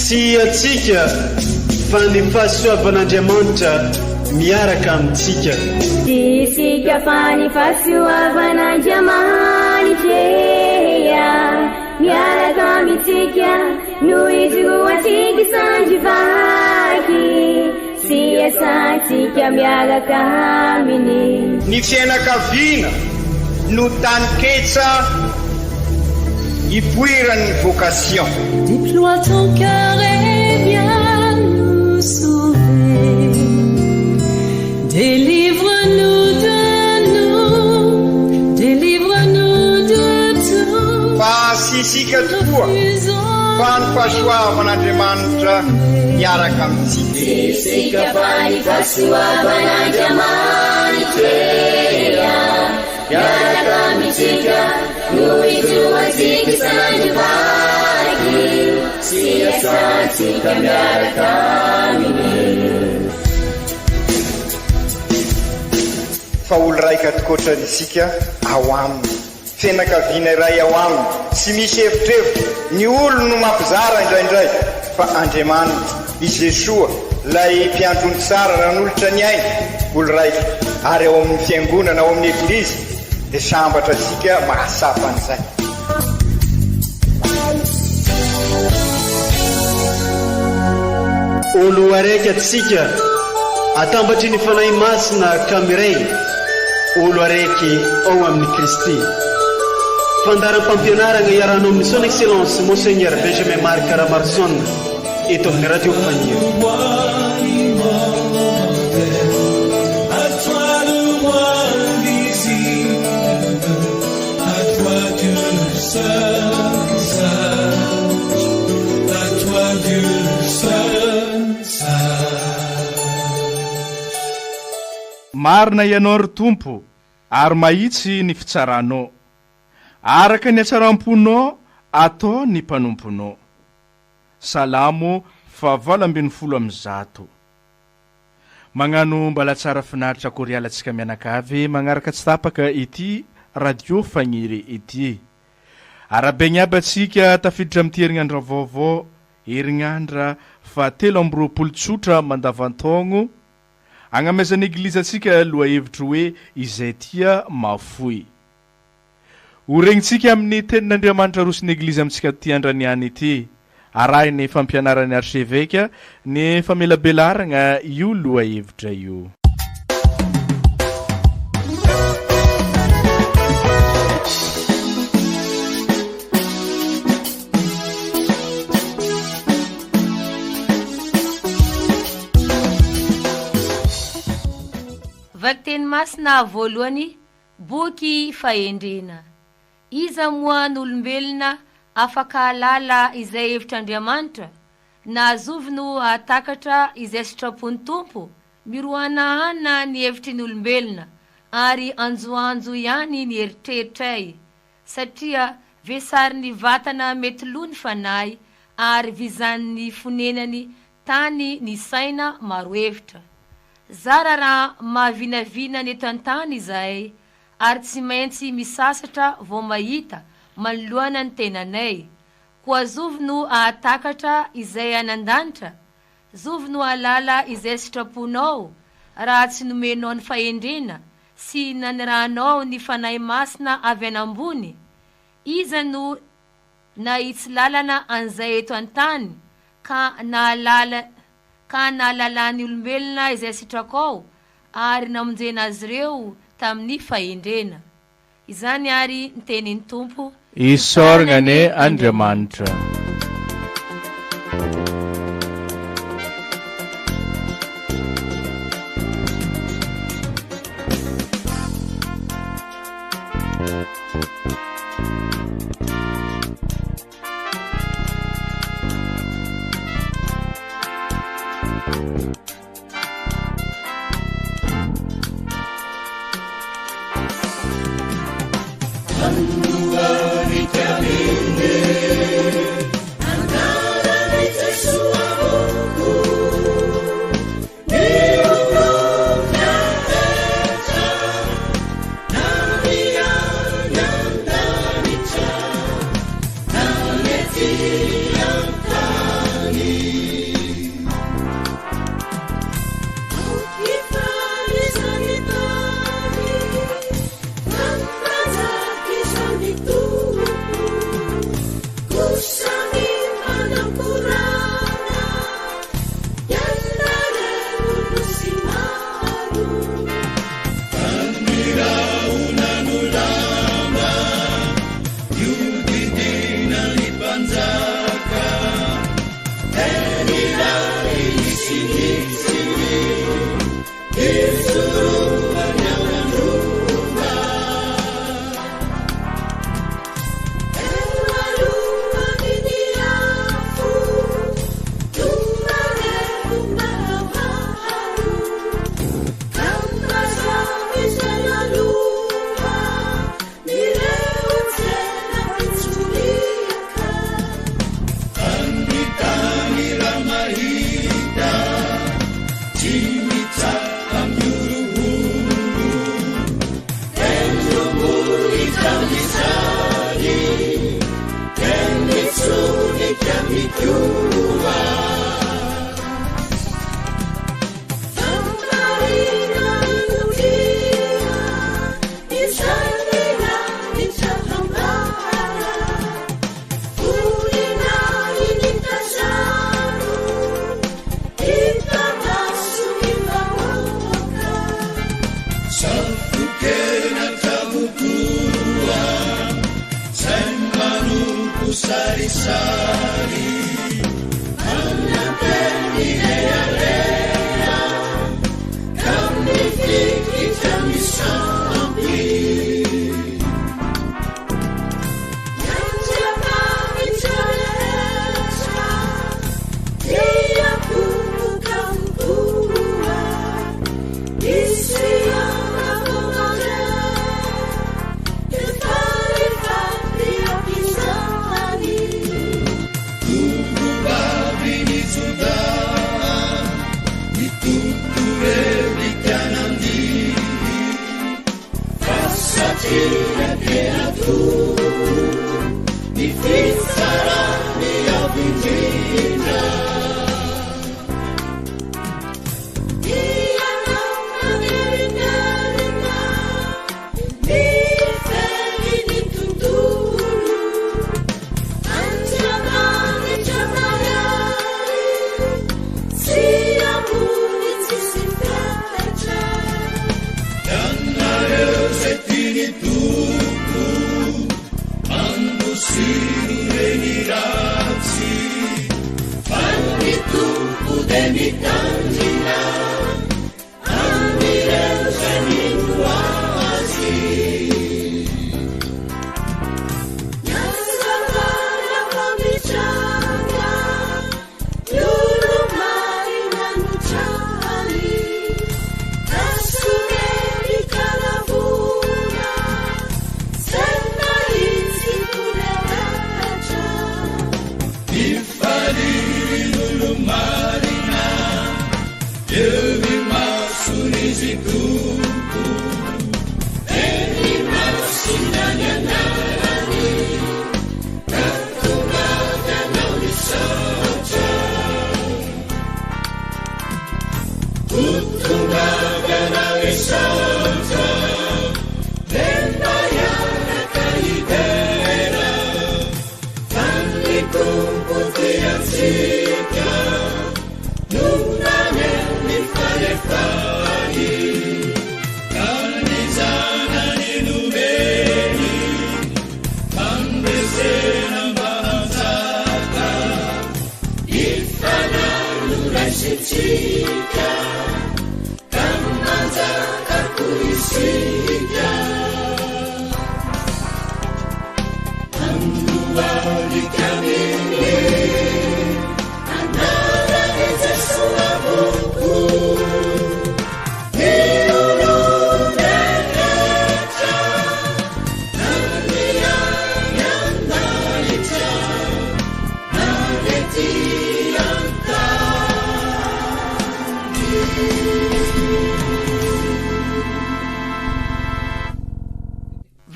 sy atsika fa ny fahasoavan'Andriamanitra miaraka amintsika. Isika fa ny fahasoavan'Andriamanitra miaraka amintsika noho izy roatsika sandrivaky sy asantsika miaraka aminy. Ny fianakaviana no taniketsa ipoiran'ny vocation. Déploie ton cœur et viens nous sauver. Délivre-nous de nous, délivre-nous de tout. Fa sisika tokoa fa ny fahasoavan'Andriamanitra miaraka amintsika. Sisika fa ny fahasoavan'Andriamanitra miaraka amintsika noho izy roatsika sandrivaky sy asantsika miaraka aminy. Fa olo raika tokoatrany isika ao aminy, fianakaviana iray ao aminy, tsy misy hevitrevitra. Ny olo no mampizara indraindray fa Andriamanitra i Jesoa lay mpiandrony tsara ranolotra ny aina olo raika. Ary ao amin'ny fiangonana ao amin'ny eglizy dia sambatra tsika mahasapan'izay. Olo araiky atsika atambatry ny fanahy masina kamiray, olo araiky ao amin'ny Kristy. Fandaram-pampianarana iaranao amin'ny son excellence Monseigneur Benjamin Marc Caramarson eto amin'ny radio Fagnier. Marina ianao ry Tompo ary mahitsy ny fitsaranao, araka ny hatsaram-ponao atao ny mpanomponao. Salamo 8:1. Magnano mbala tsara finaritra korialantsika mianakavy magnaraka tsy tapaka ity radio Fagniry ity. Arabegny aby atsika tafiditra amin'ny herinandro vaovao, herinandra 7 tsotra mandavantaogno. Agnamezan'ny eglizy atsika loha hevitra hoe izay tia mafoy. Oregnitsika amin'ny tenin'Andriamanitra rosin'ny eglizy amintsika ty andraniany ity. Arahiny fampianaran'ny archevêque ny famelabelaragna io loha hevitra io. Vakteny masina voalohany boky fahendrena. Iza moa n'olombelona afaka alala izay hevitr'Andriamanitra na azovino atakatra izay sitrapony Tompo, miroanahana ny hevitry ny olombelona ary anjoanjo ihany ny eritreritray, satria vesarin'ny vatana mety loa ny fanahy ary vizan'ny fonenany tany ny saina maro hevitra. Zara raha mahavinavina ny eto an-tany izay ary tsy maintsy misasatra vao mahita manoloana ny tenanay. Koa zovino atakatra izay anandanitra, zovino alala izay sitraponao raha tsy nomenao ny fahendrena sy nanirahanao ny fanahy masina avy anambony. Iza no nahitsy lalana an'izay eto an-tany ka nahalalany olombelona izay sitrakao ary namonjena azy ireo tamin'ny fahendrena. Izany ary ny tenin'ny Tompo. Isoragna ne Andriamanitra.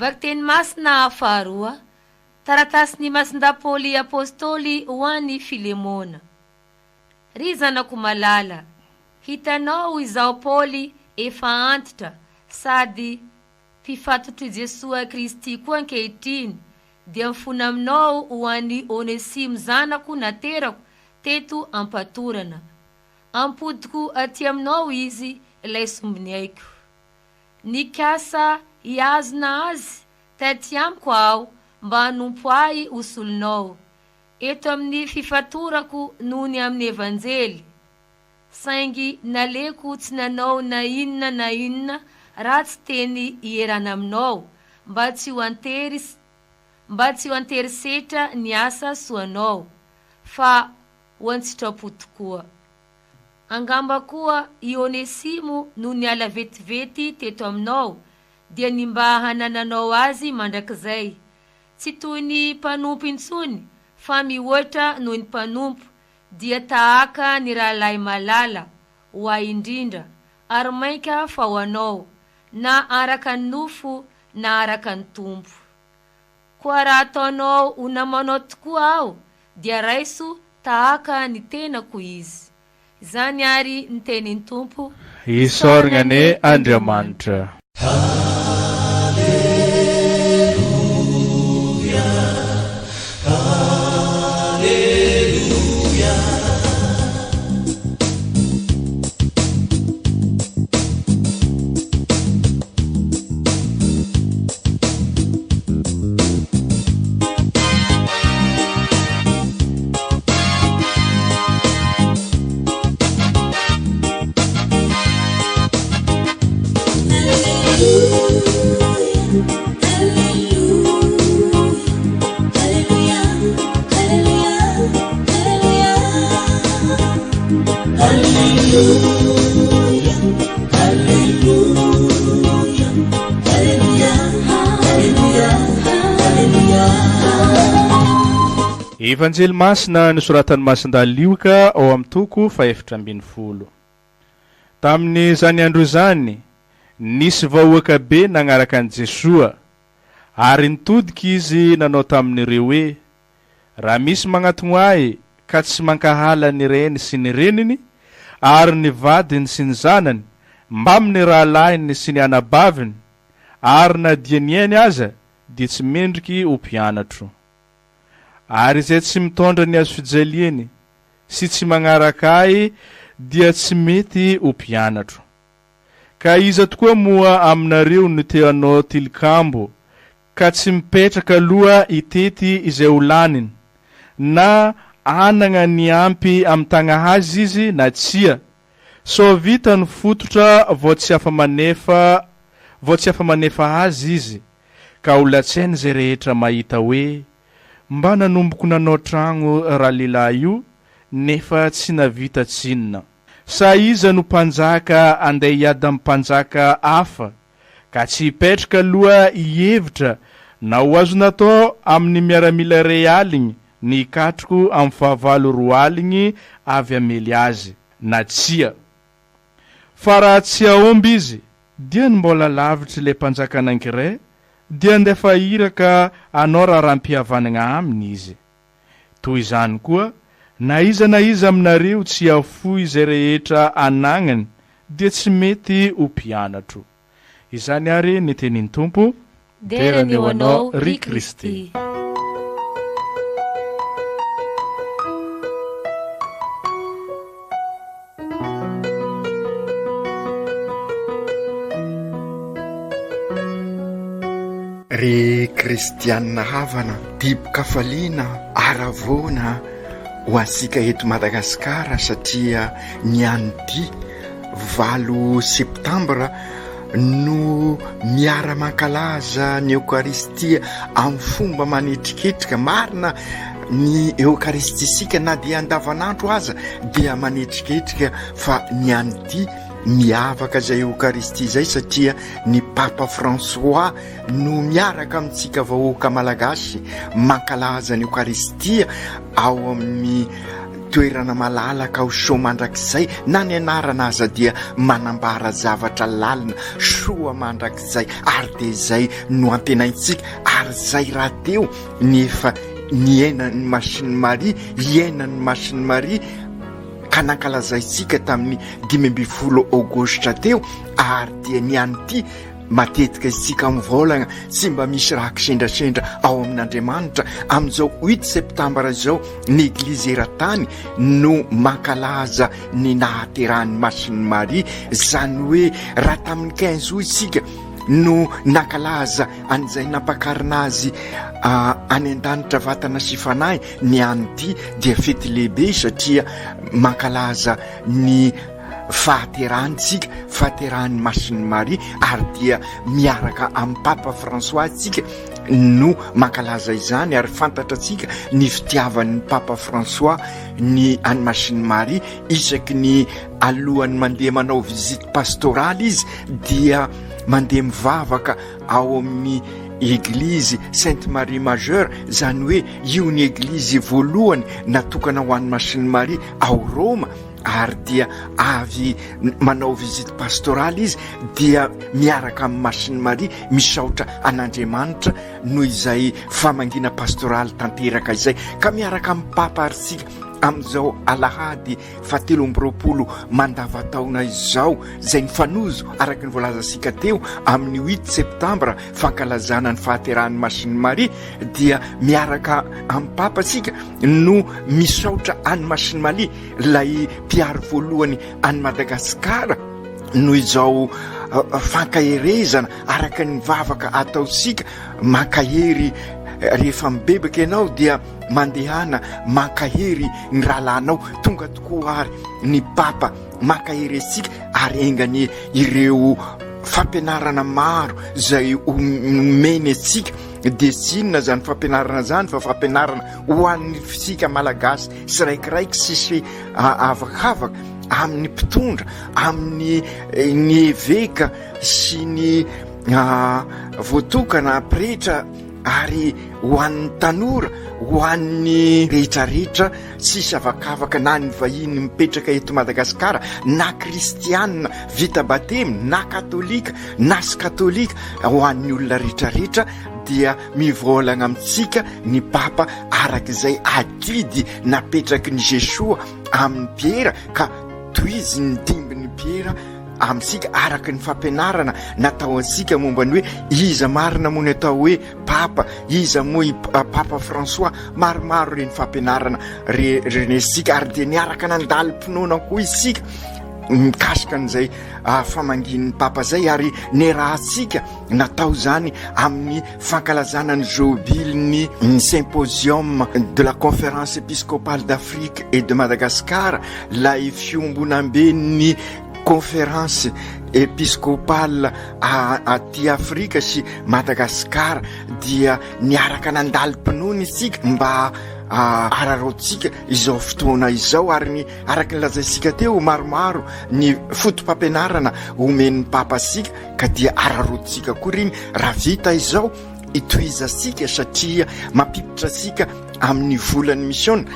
Vakteny masina faharoa, taratasy masindapoly apôstôly ho an'ny Filemona. Ry zanako malala, hitanao izao Paoly efa antitra sady mpifatotry Jesoa Kristy koa ankehitriny, dia mifona aminao ho an'ny Onesimo zanako naterako teto ampatorana. Ampodiko aty aminao izy ilay sombiny aiko. Nikasa iazona azy taty amiko aho mba hanompo ahy osolonao eto amin'ny fifatorako noho ny amin'ny evanjely. Saingy naleko tsy nanao na inona raha tsy teny ierana aminao mba tsy ho anterisetra ny asa soanao fa ho antsitrapo tokoa. Angamba koa i Onesimo no niala vetivety teto aminao dia ny mba hanananao azy mandrakizay, tsy toy ny mpanompo intsony fa mihoatra noho ny mpanompo, dia tahaka ny rahalahy malala ho ahy indrindra ary mainka fa ho anao na araka ny nofo na araka ny tompo. Koa raha ataonao ho namanao tokoa aho dia raiso tahaka ny tenako izy. Zany ary ny tenin'ny tompo, isoragna Andriamanitra. Evanjely masina nosoratan'ny Masindalioka ao amin'ny toko 7:10. Tamin'ny zany andro zany nisy vahoaka be nagnaraka an' Jesoa ary nitodika izy nanao tamin'ireo hoe raha misy magnatogno ahy ka tsy mankahala ny reny sy ny reniny ary ny vadiny sy ny zanany mba amin'ny rahalahiny sy ny anabaviny ary na dia ny ainy aza dia tsy mendriky ho mpianatro ary izay tsy mitondra ny azo fijaliany sy tsy magnaraka ahy dia tsy mety ho mpianatro ka iza tokoa moa aminareo no teanao tilikambo ka tsy mipetraka aloha itety izay ho laniny na anagna ny ampy amin'ny tagna azy izy na tsia so vita ny fototra vao tsy afa manefa azy izy ka ho latsainy zay rehetra mahita hoe mba nanomboko nanao tragno raha lehilahy io nefa tsy navita tsinona sa iza no mpanjaka andeha hiady amin'ny mpanjaka hafa ka tsy hipetraka aloha hihevitra na ho azo natao amin'ny miaramila iray aligny ny hikatroko amin'ny fahavalo 2 aligny avy amely azy na tsia fa raha tsy aomby izy dia ny mbola lavitry le mpanjaka anankiray dia andefa iraka anao raha rahampihavanagna aminy izy toy izany koa na iza aminareo tsy afoy izay rehetra anagnany dia tsy mety ho mpianatro izany ary ny tenin'ny tompo derany eo anao ry Kristy ry kristianina havana dibo-kafaliana aravona ho asika eto Madagasikara satria ny an'ity 8 septambra no miara mankalaza ny Eukaristia amin'ny fomba manetriketrika marina ny Eukaristisika na dia andavanandro aza dia manetriketrika fa ny an'ity miavaka zay Eukaristia zay satria ny Papa François no miaraka amintsika vahoaka malagasy mankalaza ny Eukaristia ao amin'ny toerana malalaka ao soa mandrakizay na ny anarana aza dia manambara zavatra lalina soa mandrakizay ary dia zay no antenaintsika ary zay raha teo nefa niainan'ny Masiny Maria iainan'ny Masiny Maria ka nankalazaitsika tamin'ny 15 aogositra teo ary dia ny an'ity matetika isika mivolagna tsy mba misy raha kisendrasendra ao amin'Andriamanitra amin'izao 8 septambra zao ny Eglizy eran-tany no mankalaza ny nahaterahany Masiny Maria zany hoe raha tamin'ny 15 isika no nankalaza an'izay nampakarina azy any an-danitra vatana sy fanahy ny an'ity dia fety lehibe satria mankalaza ny fahaterahantsika fahaterahan'ny Masiny Maria ary dia miaraka amin'ny Papa François tsika no mankalaza izany ary fantatratsika ny fitiavan'ny Papa François ny any Masiny Maria isaky ny alohany mandeha manao visite pastorale izy dia mandeha mivavaka ao amin'ny Église Sainte Marie Majeure zany hoe io ny Église voalohany natokana ho an'ny Masiny Maria ao Roma ary dia avy manao visite pastorale izy dia miaraka amin'ny Masiny Maria misaotra an'Andriamanitra noho izay famangina pastoraly tanteraka izay ka miaraka amin'ny Papa arsika amin'izao alahady 17 mandavataona izao zay nifanozo araka ny voalazasika teo amin'ny 8 septambra fankalazana ny fahaterahan'ny Masiny Maria dia miaraka amin'ny Papa sika no misaotra any Masiny Maria lay mpiaro voalohany any Madagasikara noho izao fankaherezana araka ny vavaka ataosika mankahery rehefa mibebaka ianao dia mandehana mankahery ny rahalanao tonga tokoa ary ny Papa mankahery asika ary engany ireo fampianarana maro zay omeny atsika dia sinona zany fampianarana zany fa fampianarana ho an'ny fisika malagasy sy raikiraiky sisy avakavaka amin'ny mpitondra amin'ny ny eveka sy ny voatokana pretra ary ho an'ny tanora, ho an'ny rehetrarehetra sisy avakavaka na ny vahiny mipetraka eto Madagasikara, na kristianina vita batemy, na katolika na sy katolika, ho an'ny olona rehetrarehetra dia mivolagna amintsika ny papa arak'izay adidy napetraky ny Jesoa amin'ny Piera, ka toizy ny dimbin'ny Piera amintsika araky ny fampianarana natao antsika momba ny hoe iza marina moa ny atao hoe papa, iza moa papa François, maromaro reny fampianarana renesika, ary dia niaraka nandali-pinoana koa isika mikasika an'izay famangin'ny papa zay, ary ny rahantsika natao zany amin'ny fankalazana ny jobilny symposium de la conférence épiscopale d'Afrique et de Madagascar, lay fiombonamben'ny conférence épiscopale aty Afrika sy Madagasikara, dia niaraka nandali-pinoana isika mba ararotsika izao fotoana izao, ary ny araky nylazaisika teo maromaro ny fotom-pampianarana omen'ny papa sika, ka dia ararotsika koa riny raha vita izao itoizasika, satria mampipitra sika amin'ny volan'ny mission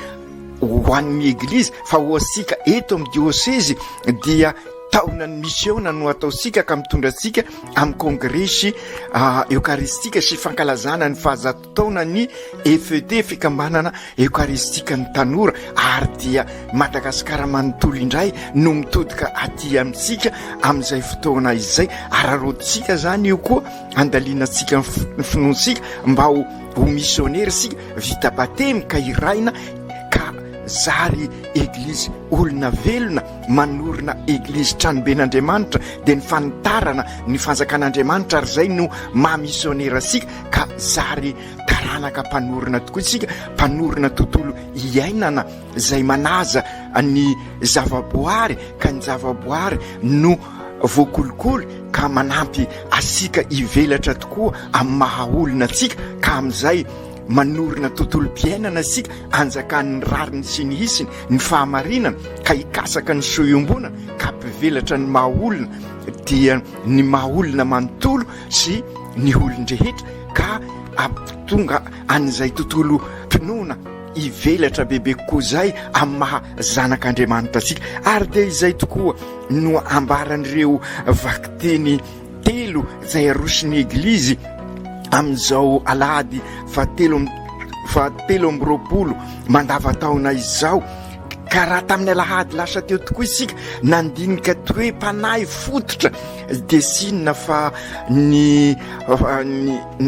ho an'ny eglizy, fa ho asika eto amin'ny diocèse dia taona ny misiona no ataosika ka mitondra sika amin'ny kongresy eukaristika sy fankalazana ny fahazato taona ny FED, fikambanana eukaristika ny tanora, ary dia Madagasikara manontolo indray no mitodika aty amintsika amin'izay fotoana izay. Ararotsika zany io koa andalinatsika ny finoantsika mba ho misionera sika vita batemy ka iraina, ka zary eglizy olona velona manorina eglizy tranoben'Andriamanitra, dia ny fanitarana ny fanjakan'Andriamanitra, ary zay no mamisionera sika, ka zary taranaka mpanorina tokoa sika, mpanorina tontolo iainana zay manaza ny zavaboary, ka ny zavaboary no voakolokolo ka manampy asika hivelatra tokoa amin'ny mahaolona atsika, ka amin'izay manorina tontolo mpiainana sika anjakan'ny rariny sy ny isiny ny fahamarinana, ka hikasaka ny soiombonana ka mpivelatra ny mahaolona, dia ny mahaolona manontolo sy ny olon-drehetra, ka ampitonga an'izay tontolo mpinoana hivelatra bebe kokoa zay amin'ny maha zanak'Andriamanitra sika. Ary dia izay tokoa no ambaran'ireo vakiteny telo zay arosiny eglizy amin'izao alahady fahatelo amby roapolo mandavataona izao, ka raha tamin'ny alahady lasa teo tokoa isika nandinika toe mpanahy fototra de sinina fa ny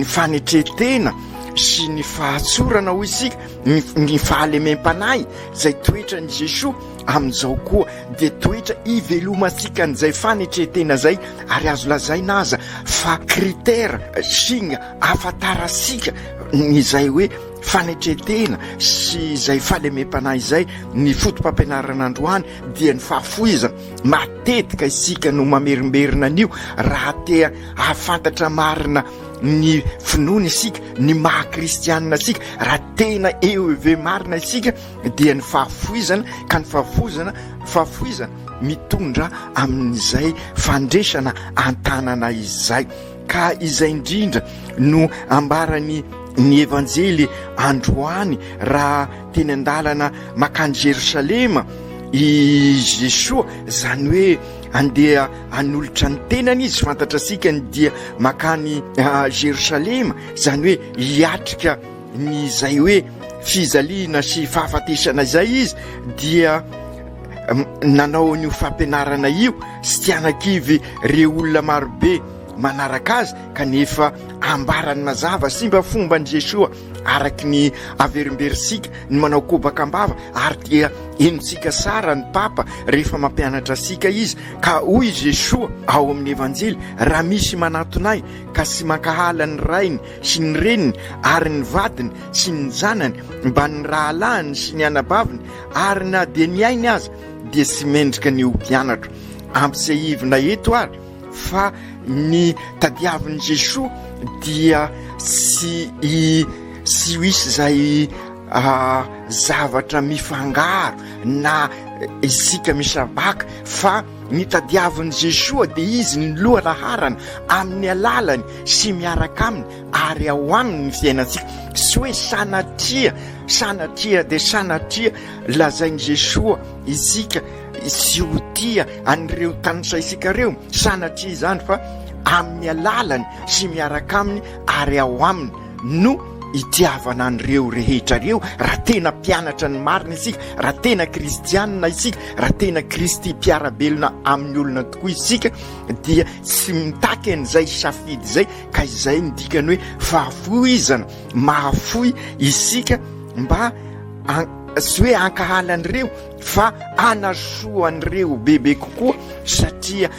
fanetretena sy ny fahatsorana ho isika ny fahalemem-panahy zay toetra ny Jesoa amin'izao koa dia toetra ivelomasika n'izay fanetretena zay, ary azo lazaina aza fa kritera signa afatarasika nyzay hoe fanetretena sy zay fahalemem-panahy zay. Ny fotom-pampianarana androany dia ny fahafoizana, matetika isika no mamerimberina an'io raha tea ahafantatra marina ny finoana isika, ny maha-kristianina isika, raha tena eo eve marina isika, dia ny fahafoizana, ka ny fahafoizana mitondra amin'izay fandresana antanana izay. Ka izay indrindra no ambarany ny evanjely androany raha teny andalana makany Jerosalema i Jesoa, zany hoe andeha hanolotra ny tenany izy, fantatra sika ny dia makany Jerosalema, zany hoe hiatrika ny zay hoe fizaliana sy fahafatesana izay izy, dia nanao an'io fampianarana io sy tianakivy reo olona marobe manaraka azy, kanefa ambarany mazava sy mba fomba ny Jesoa araky ny averimberisika ny manao kobakambava, ary dia enontsika sara ny papa rehefa mampianatra sika izy, ka hoy Jesoa ao amin'ny evanjely: raha misy manatonay ka sy mankahala ny rainy sy ny reniny ary ny vadiny sy ny zanany mba ny rahalahiny sy ny anabaviny, ary na dia ny ainy aza, dia sy mendrika ny ho mpianatro. Ampisehivina eto ary fa ny tadiavin'i Jesoa dia sy hoisy zay zavatra mifangaro na isika misabaka, fa nitadiavin'i Jesoa dia izy ny loha laharana amin'ny alalany sy miaraka aminy ary ao aminy ny fiainantsika. Sy hoe sanatria dia sanatria lazain'i Jesoa isika sy ho tia an'ireo tanisa isika reo, sanatria izany fa amin'ny alalany sy miaraka aminy ary ao aminy no itiavana an'ireo rehetra reo. Raha tena mpianatra ny marina isika, raha tena kristianina isika, raha tena kristy mpiarabelona amin'ny olona tokoa isika, dia sy mitaky an'izay safidy izay, ka izay ndikany hoe fahafoizana mahafoy isika mba sy hoe ankahalan'ireo fa anasoan'ireo bebe kokoa, satria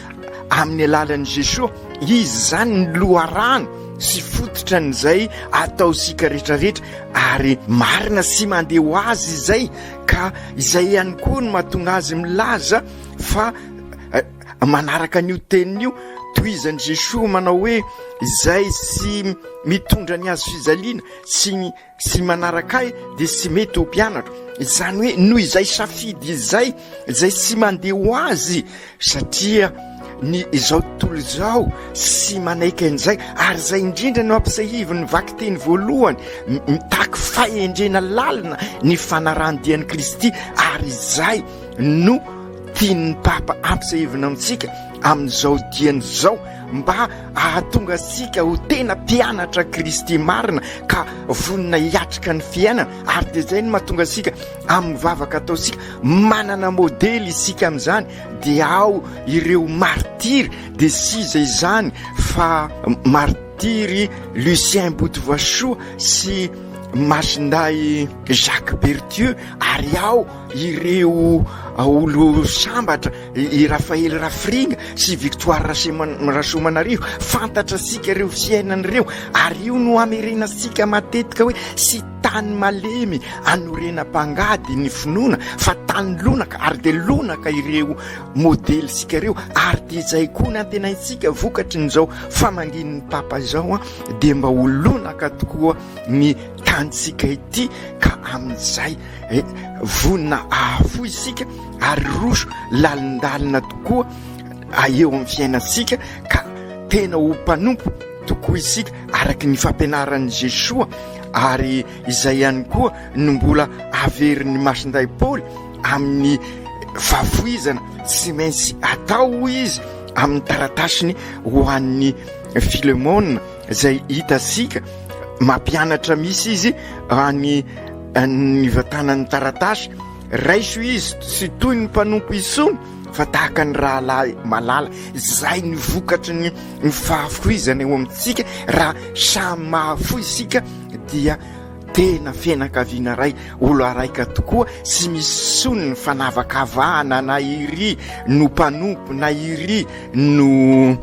amin'ny alalan'i Jesoa izy zany ny loharano sy fototra n'izay atao sika rehetrarehetra, ary marina sy mandeha ho azy izay, ka izay ihany koa no mahatonga azy milaza fa manaraka an'io tenin'io toizan'i Jesoa manao hoe izay sy mitondra ny azo fizaliana sy manaraka ahy dia sy mety ho mpianatra. Izany hoe noho izay safidy izay sy mandeha ho azy, satria ny izao tontolo izao sy manaiky an'izay, ary izay indrindra no ampisahivy ny vaky teny voalohany mitaky fahendrena lalina ny fanarahandian'i Kristy, ary izay no tian'ny Papa ampisahivina amintsika amin'izao diany izao mba ahatonga sika ho tena mpianatra Kristy marina ka vonina hiatrika ny fiainana. Ary dia izay no mahatonga sika amin'ny vavaka ataosika manana modely isika amin'izany, dia ao ireo martiry, dia siza izany fa martiry Lucien Boutvoasoa sy masinday Jacques Berthieu, ary ao ireo olo sambatra i Raphaël Rafringa sy Victoire Rasomanarivo. Fantatra sika ireo fiainan'ireo, ary io no amerina sika matetika hoe sy tany malemy anorena mpangady ny finoana fa tany lonaka, ary dia lonaka ireo modely sika ireo. Ary dia izay koa ny antenaitsika vokatry n'izao famangin'ny Papa izao dia mba ho lonaka tokoa ny tanitsika ity, ka amin'izay vonina ahafo isika ary roso lalindalina tokoa eo amin'ny fiainantsika, ka tena ho mpanompo tokoa isika araky ny fampianaran'i Jesoa. Ary izay ihany koa no mbola averin'ny masinday Paoly amin'ny fahafoizana sy maintsy atao izy amin'ny taratasiny ho an'ny Filemona, izay hitasika mampianatra misy izy ny vatanan'ny taratasy. Raiso izy sy toy ny mpanompo isony fa tahaka ny rahalahy malala. Izay ny vokatry ny fahafoizana eo amintsika. Raha samy mahafoy isika dia tena fianakaviana ray, olo araika tokoa, sy misony ny fanavakavahana na iry no mpanompo na iry no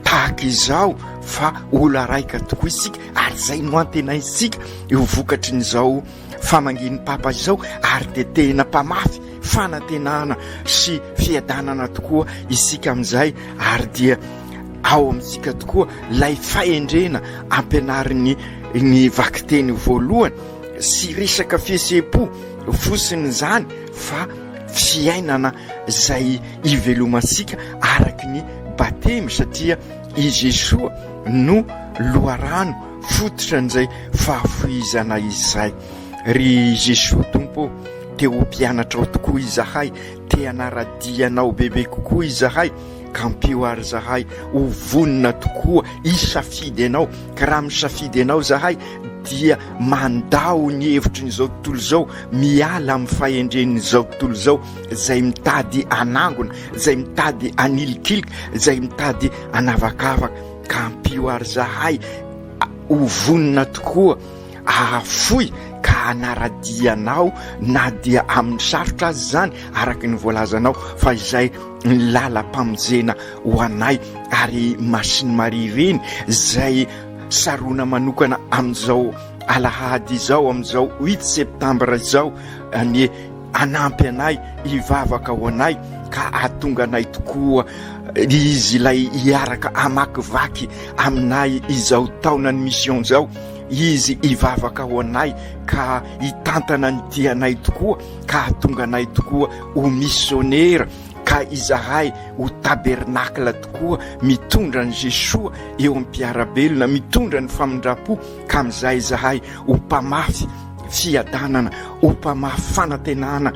tahaka izao, fa olo araika tokoa isika. Ary izay no antena isika eo vokatry n'izao famangin'ny Papa izao, ary dia tena mpamafy fanantenana sy fiadanana tokoa isika amin'izay. Ary dia ao amintsika tokoa lay fahendrena ampianariny ny vakiteny voalohany sy resaka fihetse-po fosiny zany, fa fiainana izay ivelomasika araky ny batemy, satria i Jesoa no loharano fototra n'izay fahafoizana izay. Ry Jesoa Tompo, te ho mpianatra ao tokoa izahay, te hanaradianao bebe kokoa izahay, ka mpioary zahay ho vonina tokoa isafidy anao. Ka raha misafidy anao zahay dia mandao ny hevitry n'izao tontolo izao, miala amin'ny fahendren'izao tontolo izao, izay mitady anangona, izay mitady anilikilika, izay mitady anavakavaka. Ka mpioary zahay ho vonina tokoa ahafoy ka anaradianao, na dia amin'ny sarotra azy zany araky ny voalazanao, fa izay ny lalam-pamonjena ho anay. Ary Masiny Maria reny izay sarona manokana amin'izao alahady izao, amin'izao 8 septambra izao, ny anampy anay, hivavaka ho anay, ka ahatonga anay tokoa izy ilay hiaraka amakivaky aminay izao taonany mission izao. Izy hivavaka ho anay ka hitantana ny tianay tokoa, ka hatonga anay tokoa ho missionnaire, ka ka izahay ho tabernakla tokoa mitondra ny Jesoa eo amin'ny mpiarabelona, mitondra ny famindrapo, ka amin'izay izahay ho mpamafy fiadanana, ho mpamafy fanantenana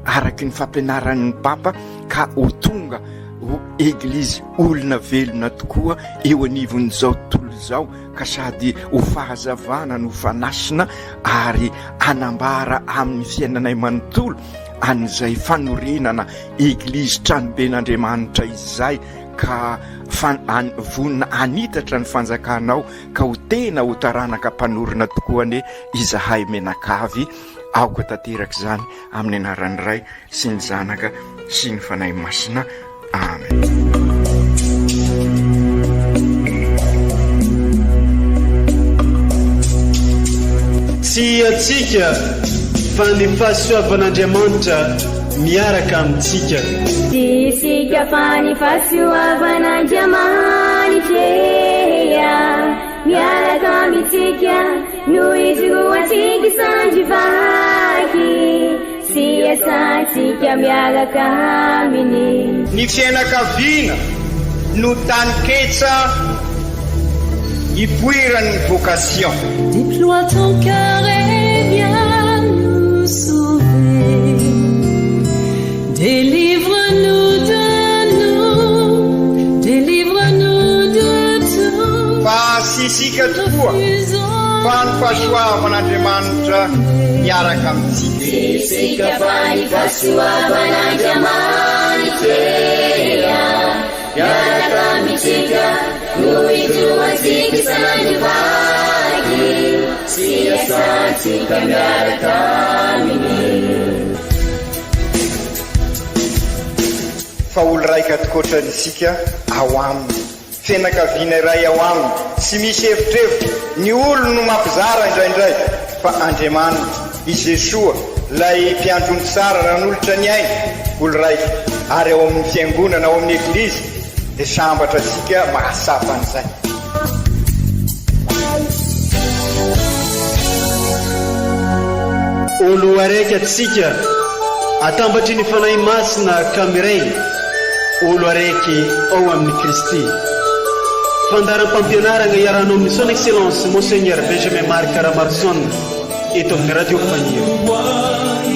araky ny fampianaran'ny Papa, ka ho tonga ho eglizy olona velona tokoa eo anivon'izao tontolo izao, ka sady ho fahazavana no fanasina ary anambara amin'ny fiainanay manontolo an'izay fanorenana eglizy tranoben'Andriamanitra izay, ka vonina anitatra ny fanjakanao, ka ho tena ho taranaka mpanorona tokoa ane izahay menakavy. Aoka tanteraka izany amin'ny anaran'ny Ray sy ny Zanaka sy ny Fanahy Masina. Amen. Tsy atsika fa ny fahasoavan'Andriamanitra miaraka amintsika. Tsy isika fa ny fahasoavan'Andriamanitra miaraka amintsika, noho izy ho atsika sandrivaky, sy asantsika miaraka aminy. Ny fianakaviana no tany ketsa ipoiran'ny vocation. Déploie ton cœur et viens nous sauver. Délivre-nous de nous, délivre-nous de tout. Fa sisika tokoa fa ny fahasoavan'Andriamanitra miaraka amintsika. Sisika fa ny fahasoavan'Andriamanitra miaraka amintsika, noho izy ho atsika sandrivaky, sy asantsika miaraka aminy. Fa olo raika atokotran'isika ao aminy, fianakaviana iray ao aminy, tsy misy evitrevitra. Ny olo no mampizara indraindray, fa Andriamanitra i Jesoa lay mpiandrony tsara ran'olotra ny aina, olo raika. Ary ao amin'ny fiangonana, ao amin'ny eglizy, dia sambatra atsika mahasapa an'izay. Olo araiky atsika atambatry ny fanahy masina kamiray, olo araiky ao amin'ny Kristy. Fandaram-pampianarana iarahanao amin'ny son excellence Monseigneur Benjamin Marc Caramarson eto amin'ny radio Fagniry.